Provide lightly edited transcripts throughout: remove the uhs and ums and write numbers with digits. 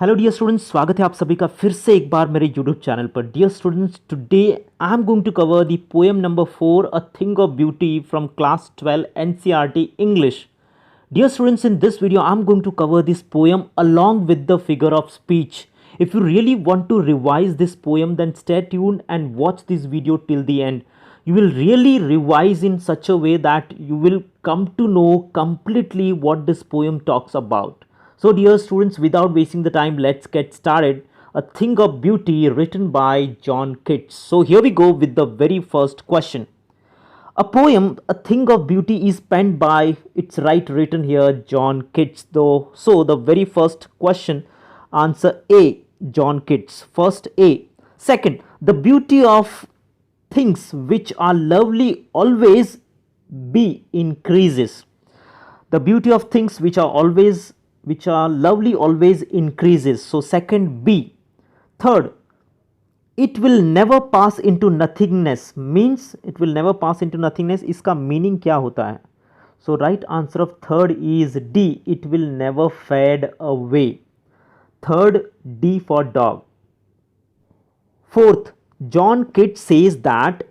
Hello dear students, स्वागत है आप सभी का फिर से एक बार मेरे यूट्यूब चैनल पर। Dear students, today I am going to cover the poem number 4, a thing of beauty, from class 12 NCERT English. Dear students, in this video, I'm going to cover this poem along with the figure of speech. If you really want to revise this poem, then stay tuned and watch this video till the end. You will really revise in such a way that you will come to know completely what this poem talks about. So, dear students, without wasting the time, let's get started. A Thing of Beauty, written by John Keats. So, here we go with the very first question. A poem, A Thing of Beauty, is penned by its right written here, John Keats. Though, so the very first question, answer A, John Keats. First A. Second, the beauty of things which are lovely always B increases. The beauty of things which are lovely always increases. So second B. Third, it will never pass into nothingness, means it will never pass into nothingness. इसका meaning क्या होता है? So right answer of third is D, it will never fade away. Third, D for dog. Fourth, John Keats says that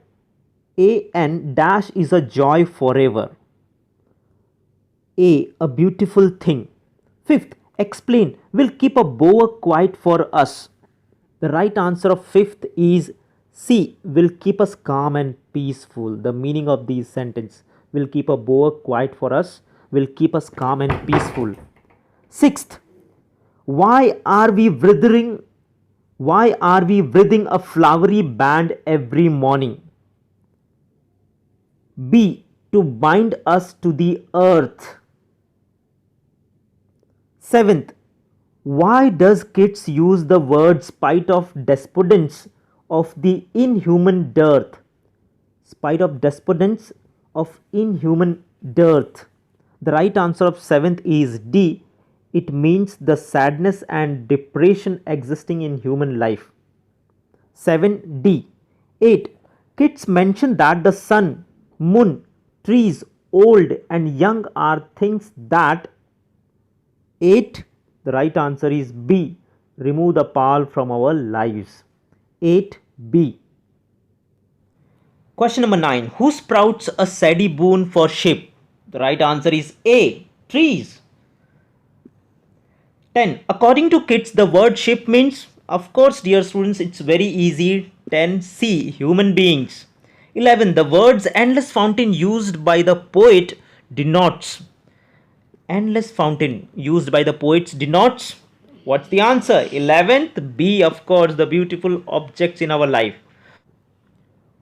an dash is a joy forever. A beautiful thing. Fifth, explain, will keep a boa quiet for us. The right answer of fifth is C, will keep us calm and peaceful. The meaning of this sentence, will keep a boa quiet for us, will keep us calm and peaceful. Sixth, why are we withering a flowery band every morning? B, to bind us to the earth. Seventh, why does Keats use the word spite of despondence of the inhuman dearth? Spite of despondence of inhuman dearth. The right answer of seventh is D. It means the sadness and depression existing in human life. 7D. 8. Keats mentioned that the sun, moon, trees, old and young are things that 8. The right answer is B. Remove the pall from our lives. 8B. Question number 9. Who sprouts a saddy boon for sheep? The right answer is A. Trees. 10. According to Keats, the word sheep means, of course, dear students, it's very easy. 10C. Human beings. 11. The words endless fountain used by the poet denotes. Endless fountain used by the poets denotes. What's the answer? 11th B, of course, the beautiful objects in our life.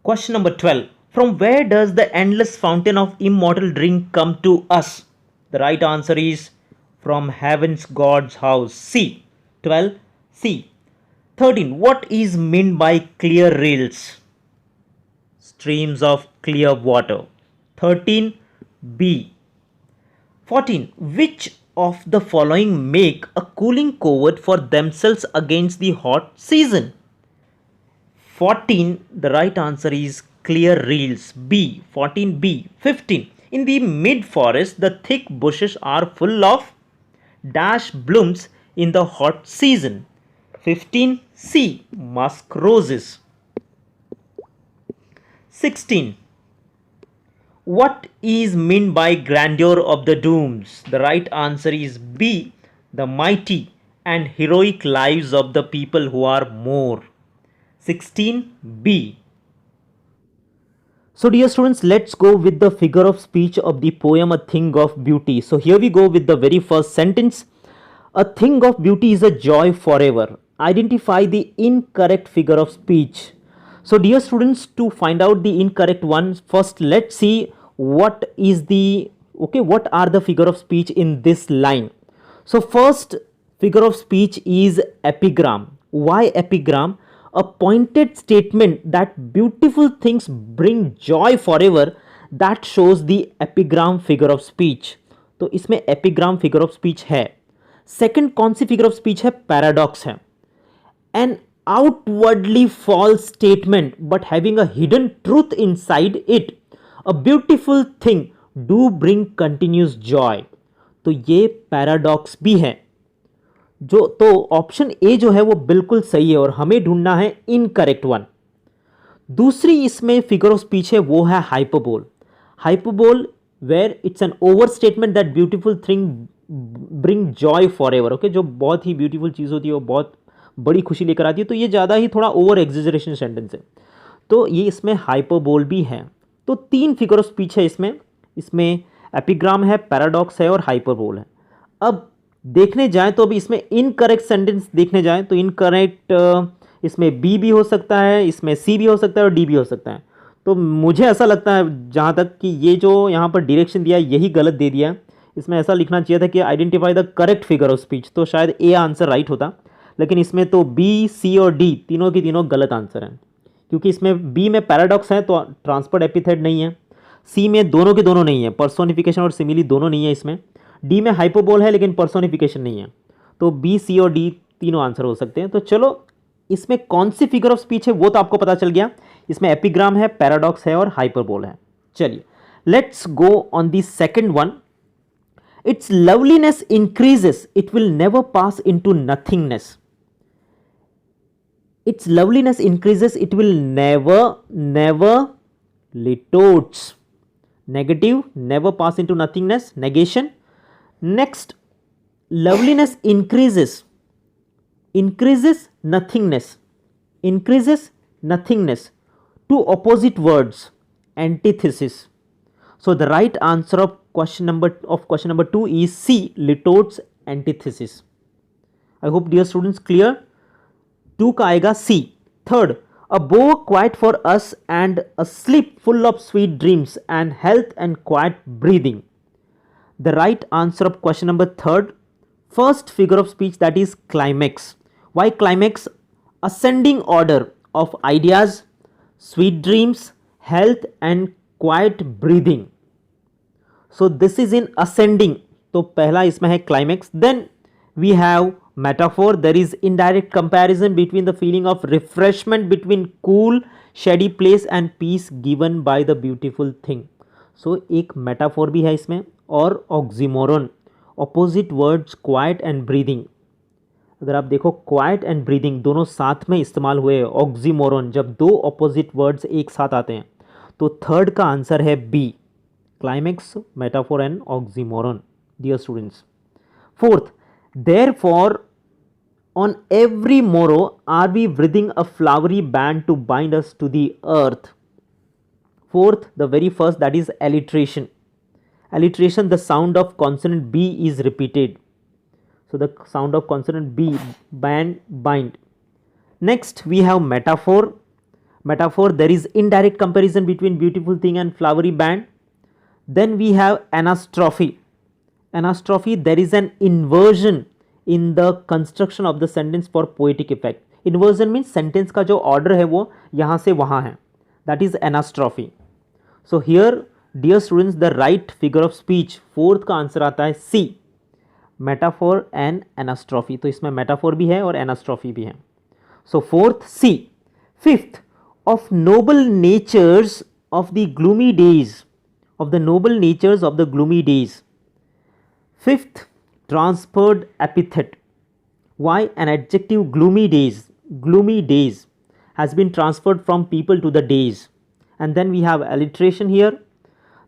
Question number 12. From where does the endless fountain of immortal drink come to us? The right answer is from heaven's God's house. C. 12 C. 13. What is meant by clear rills? Streams of clear water. 13 B. 14. Which of the following make a cooling covert for themselves against the hot season? 14. The right answer is clear reels. B. 14B. 15. In the mid forest, the thick bushes are full of dash blooms in the hot season. 15C. Musk roses. 16. What is meant by grandeur of the dooms? The right answer is B. The mighty and heroic lives of the people who are more. 16B. So dear students, let's go with the figure of speech of the poem A Thing of Beauty. So here we go with the very first sentence. A thing of beauty is a joy forever. Identify the incorrect figure of speech. So dear students, to find out the incorrect one, first let's see what are the figure of speech in this line. So first figure of speech is epigram. Why epigram? A pointed statement that beautiful things bring joy forever, that shows the epigram figure of speech. तो इसमें epigram figure of speech है. Second कौन सी figure of speech है? Paradox है. An outwardly false statement but having a hidden truth inside it. A beautiful thing do bring continuous joy. तो ये paradox भी है. जो तो ऑप्शन ए जो है वो बिल्कुल सही है और हमें ढूंढना है इनकरेक्ट वन। दूसरी इसमें फिगर ऑफ स्पीच है वो है hyperbole. Hyperbole where it's an overstatement that beautiful thing bring joy forever. Okay, जो बहुत ही ब्यूटीफुल चीज़ होती है वो बहुत बड़ी खुशी लेकर आती है, तो ये ज़्यादा ही थोड़ा ओवर एग्जेजरेशन सेंटेंस है, तो ये इसमें हाइपरबोल भी है। तो तीन फिगर ऑफ स्पीच है इसमें, इसमें एपिग्राम है, पैराडॉक्स है और हाइपरबोल है। अब देखने जाएं तो अभी इसमें इनकरेक्ट सेंटेंस देखने जाएं तो इनकरेक्ट इसमें बी भी हो सकता है, इसमें सी भी हो सकता है और डी भी हो सकता है। तो मुझे ऐसा लगता है जहाँ तक कि ये जो यहाँ पर डायरेक्शन दिया है यही गलत दे दिया है। इसमें ऐसा लिखना चाहिए था कि identify the correct figure of speech, तो शायद ए आंसर राइट होता, लेकिन इसमें तो बी, सी और डी तीनों की तीनों गलत आंसर हैं, क्योंकि इसमें बी में पैराडॉक्स है तो ट्रांसफर्ड एपिथेट नहीं है, सी में दोनों के दोनों नहीं है, पर्सोनिफिकेशन और सिमिली दोनों नहीं है इसमें, डी में हाइपरबोल है लेकिन पर्सोनिफिकेशन नहीं है, तो बी, सी और डी तीनों आंसर हो सकते हैं। तो चलो इसमें कौन सी फिगर ऑफ स्पीच है वो तो आपको पता चल गया, इसमें एपिग्राम है, पैराडॉक्स है और हाइपरबोल है। चलिए let's go on the second one. It's loveliness increases, it will never pass into nothingness. its loveliness increases, it will never litotes, negative, never pass into nothingness, negation. Next, loveliness increases nothingness, two opposite words, antithesis. So the right answer of question number 2 is C, litotes, antithesis. I hope dear students clear. 2 का आएगा सी। Third, a bower quiet for us and a sleep full of sweet dreams and health and quiet breathing. The right answer of question number third, first figure of speech, that is climax. Why climax? Ascending order of ideas, sweet dreams, health and quiet breathing. So this is in ascending, तो पहला इसमें है climax. Then we have metaphor, there is indirect comparison between the feeling of refreshment between cool shady place and peace given by the beautiful thing. So एक metaphor भी है इसमें और oxymoron, opposite words quiet and breathing। अगर आप देखो quiet and breathing दोनों साथ में इस्तेमाल हुए हैं, oxymoron, जब दो opposite words एक साथ आते हैं, तो थर्ड का आंसर है B, climax, metaphor and oxymoron, dear students। Fourth, therefore on every morrow are we wreathing a flowery band to bind us to the earth. Fourth, the very first, that is alliteration. Alliteration, the sound of consonant B is repeated, so the sound of consonant B, band, bind. Next we have metaphor. Metaphor, there is indirect comparison between beautiful thing and flowery band. Then we have anastrophe. Anastrophe, there is an inversion in the construction of the sentence for poetic effect. Inversion means sentence का जो order है वो यहाँ से वहाँ है, that is anastrophe. So here dear students, the right figure of speech fourth का answer आता है C, metaphor and anastrophe। तो इसमें metaphor भी है और anastrophe भी है, so fourth C। fifth, of noble natures of the gloomy days, of the noble natures of the gloomy days। Fifth, transferred epithet. Why? An adjective gloomy days has been transferred from people to the days. And then we have alliteration here.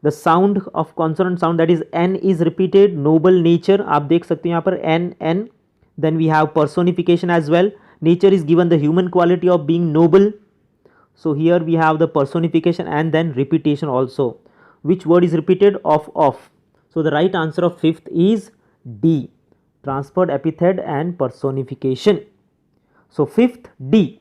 The sound of consonant sound, that is N, is repeated. Noble nature, आप देख सकते हैं यहाँ पर N. Then we have personification as well. Nature is given the human quality of being noble. So here we have the personification and then repetition also. Which word is repeated? Of. So the right answer of fifth is D, transferred epithet and personification. So fifth, D.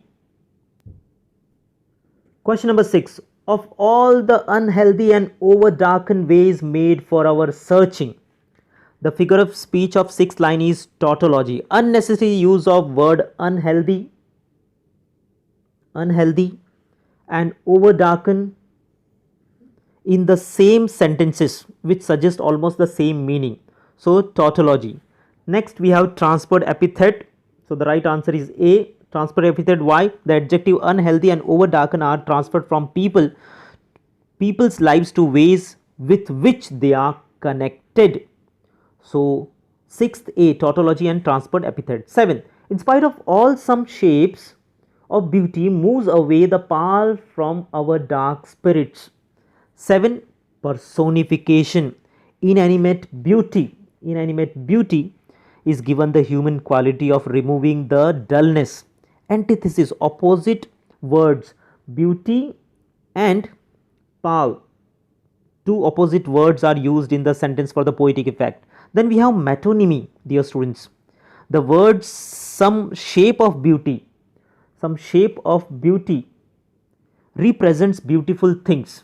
Question number 6. Of all the unhealthy and over darkened ways made for our searching, the figure of speech of sixth line is tautology. Unnecessary use of word unhealthy and over darken in the same sentences which suggest almost the same meaning, so tautology. Next we have transferred epithet, so the right answer is A, transferred epithet. Why? The adjective unhealthy and over darken are transferred from people's lives to ways with which they are connected, so Sixth, A, tautology and transferred epithet. 7. In spite of all some shapes of beauty moves away the pall from our dark spirits. 7. Personification. Inanimate beauty. Inanimate beauty is given the human quality of removing the dullness. Antithesis, opposite words, beauty and pall. Two opposite words are used in the sentence for the poetic effect. Then we have metonymy, dear students. The word some shape of beauty represents beautiful things.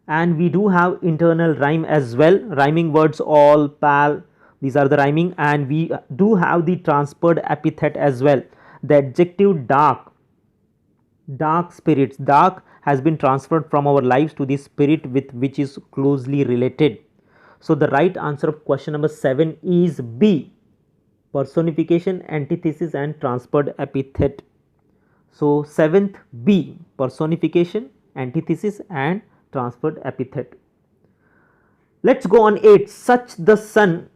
And we do have internal rhyme as well, rhyming words all, pal, these are the rhyming, and we do have the transferred epithet as well. The adjective dark spirits, dark has been transferred from our lives to the spirit with which is closely related. So the right answer of question number 7 is B, personification, antithesis and transferred epithet. So 7th, B, personification, antithesis and transferred epithet. Let's go on 8. Such the sun,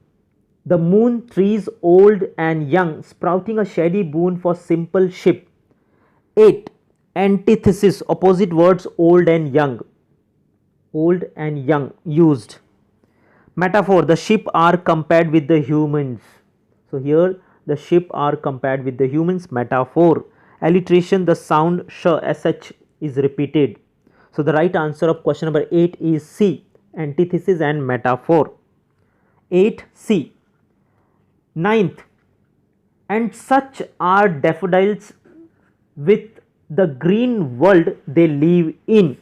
the moon, trees old and young, sprouting a shady boon for simple ship. 8. Antithesis, opposite words old and young. Old and young used. Metaphor, the ship are compared with the humans. So here the ship are compared with the humans. Metaphor. Alliteration, the sound sh is repeated. So the right answer of question number 8 is C, antithesis and metaphor. 8C. 9th, and such are daffodils with the green world they live in.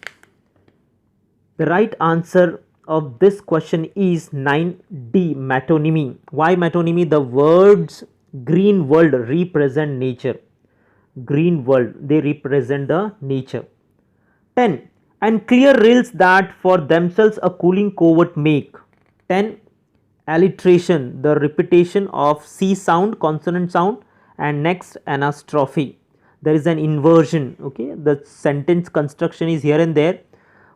The right answer of this question is 9D, metonymy. Why metonymy? The words green world represent nature. Green world, they represent the nature. 10. And clear rills that for themselves a cooling covert make. 10. Alliteration, the repetition of C sound, consonant sound, and next anastrophe. There is an inversion, okay, the sentence construction is here and there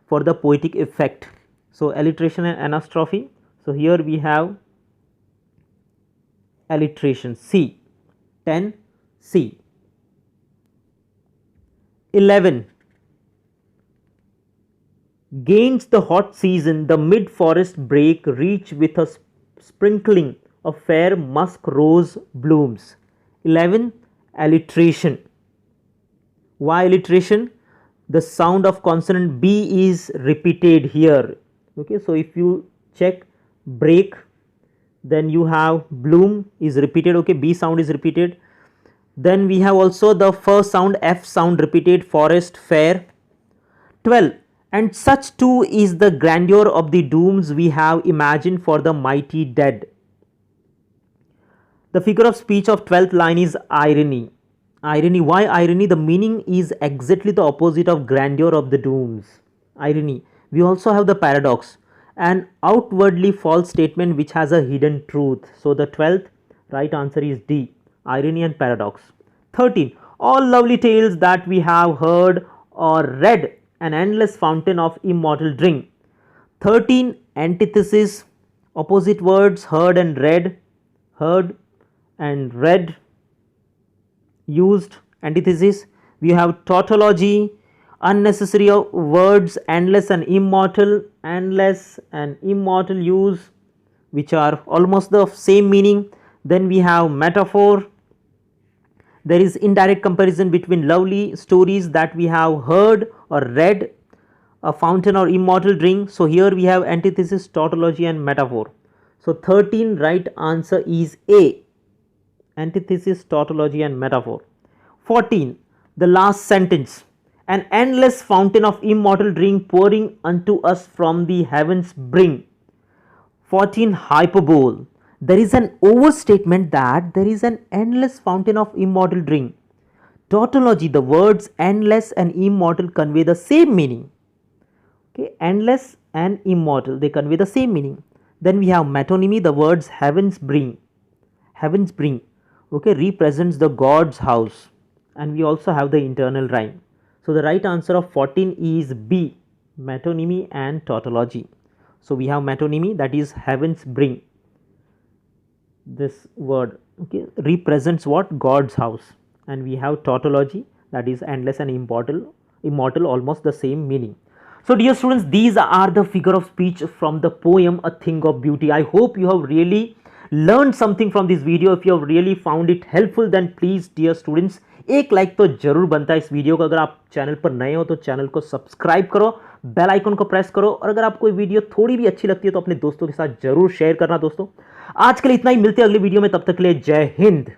for the poetic effect. So alliteration and anastrophe. So here we have alliteration, C, 10 C. 11. Gains the hot season, the mid forest brake reach with a sprinkling of fair musk rose blooms. 11. Alliteration. Why alliteration? The sound of consonant B is repeated here. Okay, so if you check break, then you have bloom is repeated. Okay, B sound is repeated. Then we have also the first sound, F sound repeated, forest, fair. 12. And such too is the grandeur of the dooms we have imagined for the mighty dead. The figure of speech of 12th line is irony. Irony. Why irony? The meaning is exactly the opposite of grandeur of the dooms. Irony. We also have the paradox, an outwardly false statement which has a hidden truth. So the 12th right answer is D, irony and paradox. 13. All lovely tales that we have heard or read, an endless fountain of immortal drink. 13. Antithesis, opposite words heard and read, heard and read used. Antithesis, we have tautology, unnecessary words, endless and immortal use, which are almost the same meaning. Then we have metaphor. There is indirect comparison between lovely stories that we have heard or read, a fountain or immortal drink. So here we have antithesis, tautology and metaphor. So 13 right answer is A, antithesis, tautology and metaphor. 14. The last sentence, an endless fountain of immortal drink pouring unto us from the heavens bring. 14. Hyperbole. There is an overstatement that there is an endless fountain of immortal drink. Tautology, the words endless and immortal convey the same meaning. Okay, endless and immortal, they convey the same meaning. Then we have metonymy, the words heavens bring, okay, represents the God's house. And we also have the internal rhyme. So the right answer of 14 is B, metonymy and tautology. So we have metonymy, that is heavens bring. this word, okay, represents what? God's house. And we have tautology, that is endless and immortal, almost the same meaning. So dear students, these are the figure of speech from the poem A Thing of Beauty. I hope you have really learned something from this video. If you have really found it helpful, then please dear students, एक like तो जरूर बनता है इस video को। अगर आप channel पर नए हो तो चैनल को सब्सक्राइब करो, बेल आइकन को प्रेस करो, और अगर आपको वीडियो थोड़ी भी अच्छी लगती है तो अपने दोस्तों के साथ जरूर शेयर करना। दोस्तों आज के लिए इतना ही, मिलते हैं अगले वीडियो में, तब तक के लिए जय हिंद।